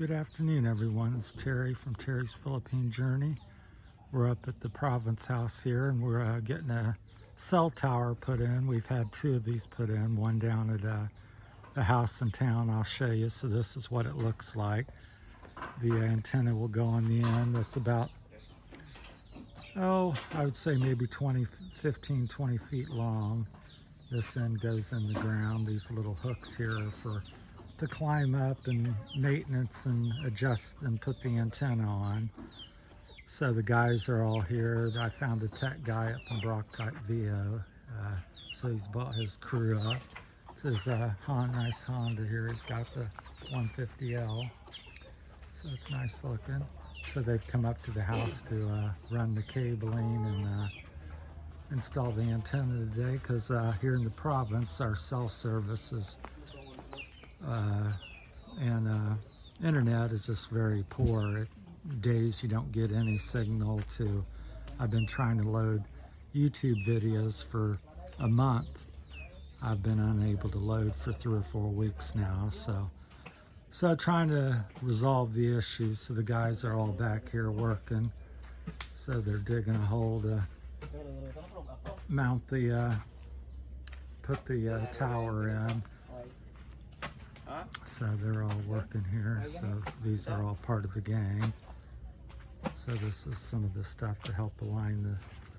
Good afternoon, everyone. It's Terry from Terry's Philippine Journey. We're up at the Province House here, and we're getting a cell tower put in. We've had two of these put in, one down at a house in town. I'll show you. So this is what it looks like. The antenna will go on the end. That's about, I would say maybe 15, 20 feet long. This end goes in the ground. These little hooks here are to climb up and maintenance and adjust and put the antenna on. So the guys are all here. I found a tech guy up in Brock-Type VO. So he's brought his crew up. This is a nice Honda here. He's got the 150L. So it's nice looking. So they've come up to the house to run the cabling and install the antenna today, because here in the province our cell service is and internet is just very poor. Days you don't get any signal to. I've been trying to load YouTube videos for a month. I've been unable to load for 3 or 4 weeks now. So trying to resolve the issues. So the guys are all back here working. So they're digging a hole to mount the put the tower in. So they're all working here. So these are all part of the gang. So this is some of the stuff to help align the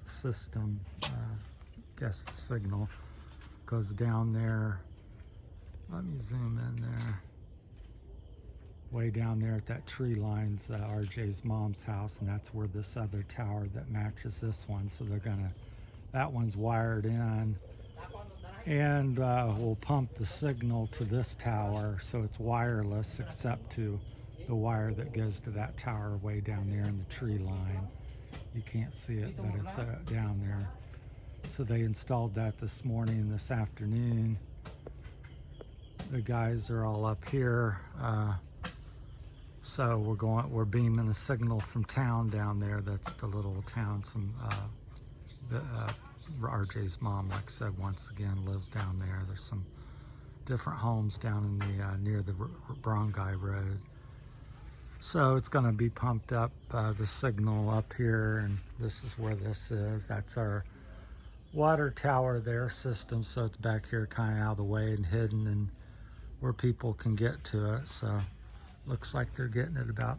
system. Guess the signal goes down there. Let me zoom in there. Way down there at that tree line's RJ's mom's house, and that's where this other tower that matches this one. So that one's wired in, and we'll pump the signal to this tower, so it's wireless except to the wire that goes to that tower way down there in the tree line. You can't see it, but it's down there. So they installed that this morning and this afternoon. The guys are all up here. So we're beaming a signal from town down there. That's the little town. RJ's mom, like I said, once again lives down there. There's some different homes down in the near the Barangay Road. So it's going to be pumped up, the signal up here, and this is where this is. That's our water tower there system. So it's back here kind of out of the way and hidden and where people can get to it. So looks like they're getting it about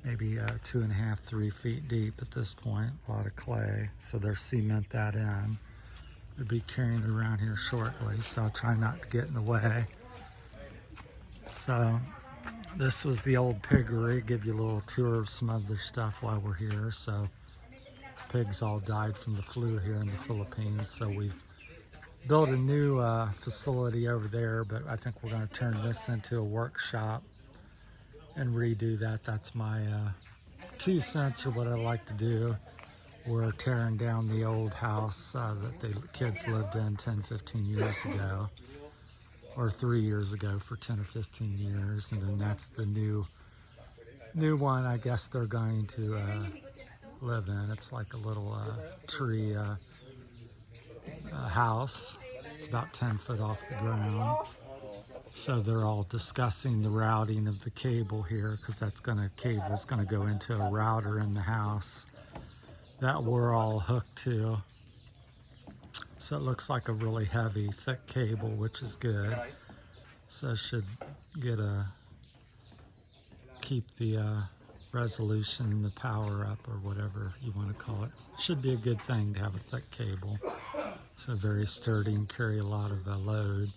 maybe 2.5, 3 feet deep at this point. A lot of clay, so they'll cement that in. They'll be carrying it around here shortly, so I'll try not to get in the way. So this was the old piggery. Give you a little tour of some other stuff while we're here. So pigs all died from the flu here in the Philippines, so we've built a new facility over there, but I think we're going to turn this into a workshop and redo that. That's my 2 cents, or what I like to do. We're tearing down the old house that the kids lived in 10, 15 years ago, or 3 years ago for 10 or 15 years. And then that's the new one I guess they're going to live in. It's like a little tree house. It's about 10 foot off the ground. So they're all discussing the routing of the cable here, because cable's gonna go into a router in the house that we're all hooked to. So it looks like a really heavy, thick cable, which is good. So it should keep the resolution and the power up, or whatever you want to call it. Should be a good thing to have a thick cable. So very sturdy and carry a lot of load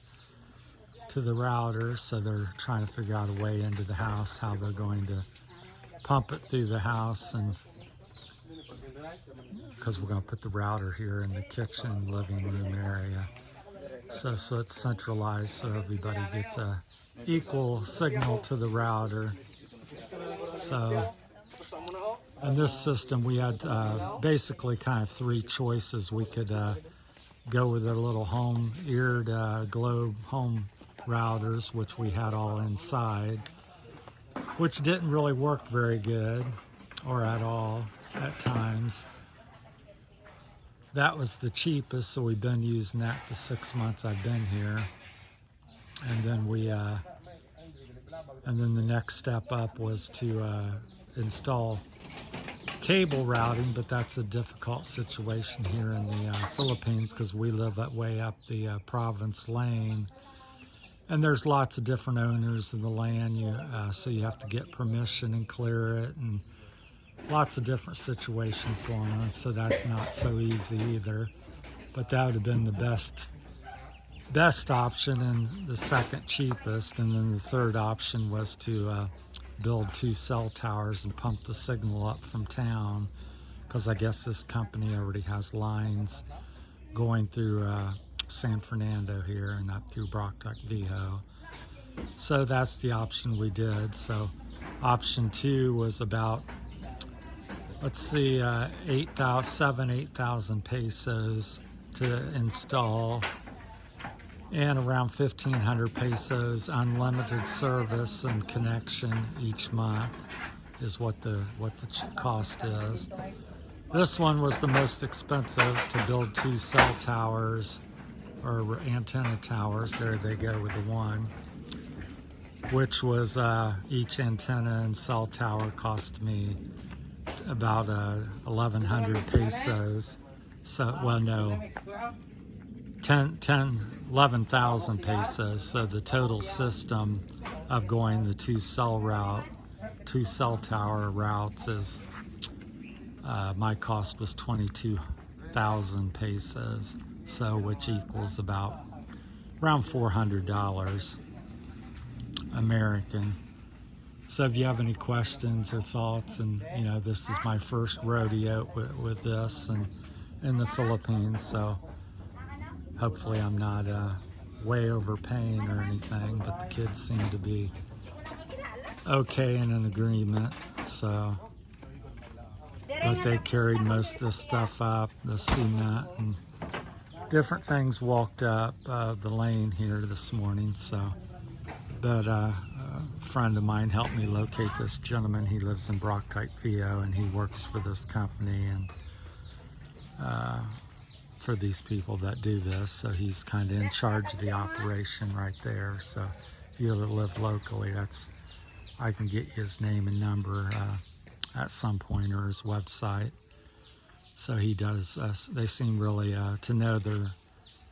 to the router. So they're trying to figure out a way into the house, how they're going to pump it through the house, and because we're going to put the router here in the kitchen, living room area. So it's centralized, so everybody gets a equal signal to the router. So in this system we had basically kind of 3 choices. We could go with their little home-eared globe home routers, which we had all inside, which didn't really work very good, or at all at times. That was the cheapest, so we've been using that the 6 months I've been here. And then we And then the next step up was to install cable routing, but that's a difficult situation here in the Philippines because we live way up the Province Lane, and there's lots of different owners of the land. So you have to get permission and clear it, and lots of different situations going on. So that's not so easy either. But that would have been the best option and the second cheapest. And then the third option was to build 2 cell towers and pump the signal up from town, because I guess this company already has lines going through San Fernando here and up through Brocktock Viho. So that's the option we did. So option 2 was about, let's see, 8,000 pesos to install, and around 1,500 pesos unlimited service and connection each month is what the cost is. This one was the most expensive, to build 2 cell towers or antenna towers. There they go with the one, which was each antenna and cell tower cost me about 1,100 pesos. So, well, no, 11,000 pesos. So the total system of going the 2 cell tower routes is, my cost was 22,000 pesos. So, which equals about around $400 American. So if you have any questions or thoughts, and this is my first rodeo with this and in the Philippines, so hopefully I'm not way overpaying or anything, but the kids seem to be okay and in agreement. So, but they carried most of this stuff up, the cement and different things, walked up the lane here this morning. So, but a friend of mine helped me locate this gentleman. He lives in Brocktock Viho, and he works for this company and for these people that do this. So he's kind of in charge of the operation right there. So if you live locally, I can get his name and number at some point, or his website. So he does. They seem really to know their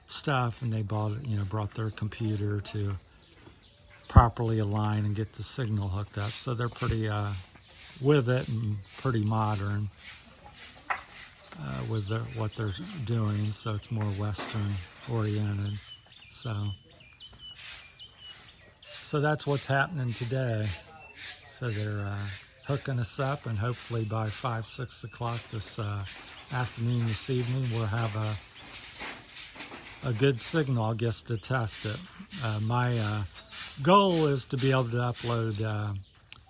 stuff, and they brought their computer to properly align and get the signal hooked up. So they're pretty with it and pretty modern with what they're doing. So it's more Western oriented. So that's what's happening today. So they're hooking us up, and hopefully by 5-6 o'clock this afternoon, this evening, we'll have a good signal, I guess, to test it. My goal is to be able to upload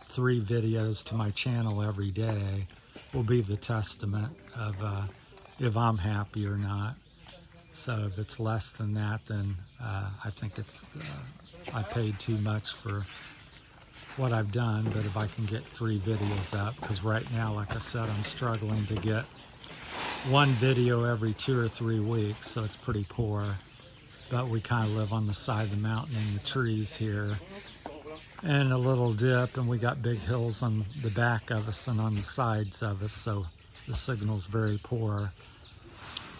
3 videos to my channel every day. Will be the testament of if I'm happy or not. So if it's less than that, then I think I paid too much for what I've done. But if I can get 3 videos up, because right now, like I said, I'm struggling to get 1 video every 2 or 3 weeks, so it's pretty poor. But we kind of live on the side of the mountain in the trees here, and a little dip, and we got big hills on the back of us and on the sides of us, so the signal's very poor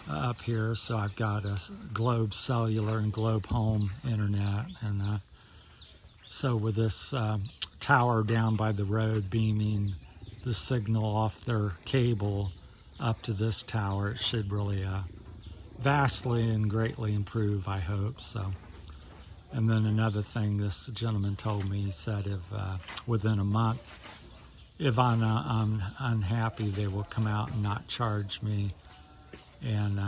up here. So I've got a Globe Cellular and Globe Home internet, and so with this tower down by the road beaming the signal off their cable up to this tower, it should really vastly and greatly improve, I hope. So, and then another thing this gentleman told me, he said if within a month, if I'm unhappy, they will come out and not charge me and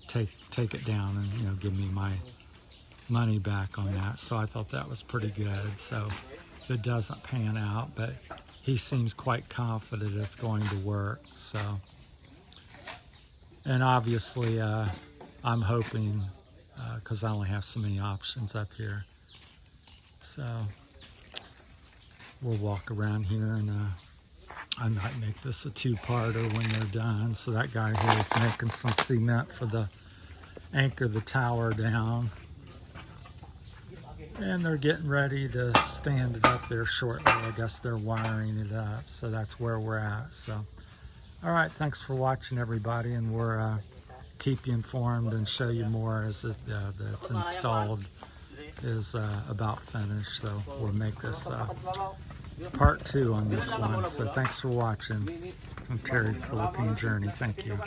take it down and give me my money back on that. So I thought that was pretty good. So if it doesn't pan out, but he seems quite confident it's going to work. So, and obviously I'm hoping, because I only have so many options up here. So we'll walk around here, and I might make this a 2-parter when they're done. So that guy here is making some cement for the anchor the tower down. And they're getting ready to stand it up there shortly. I guess they're wiring it up. So that's where we're at. So, all right, thanks for watching, everybody. And we'll keep you informed and show you more as it's installed is about finished. So we'll make this part 2 on this one. So thanks for watching from Terry's Philippine Journey. Thank you.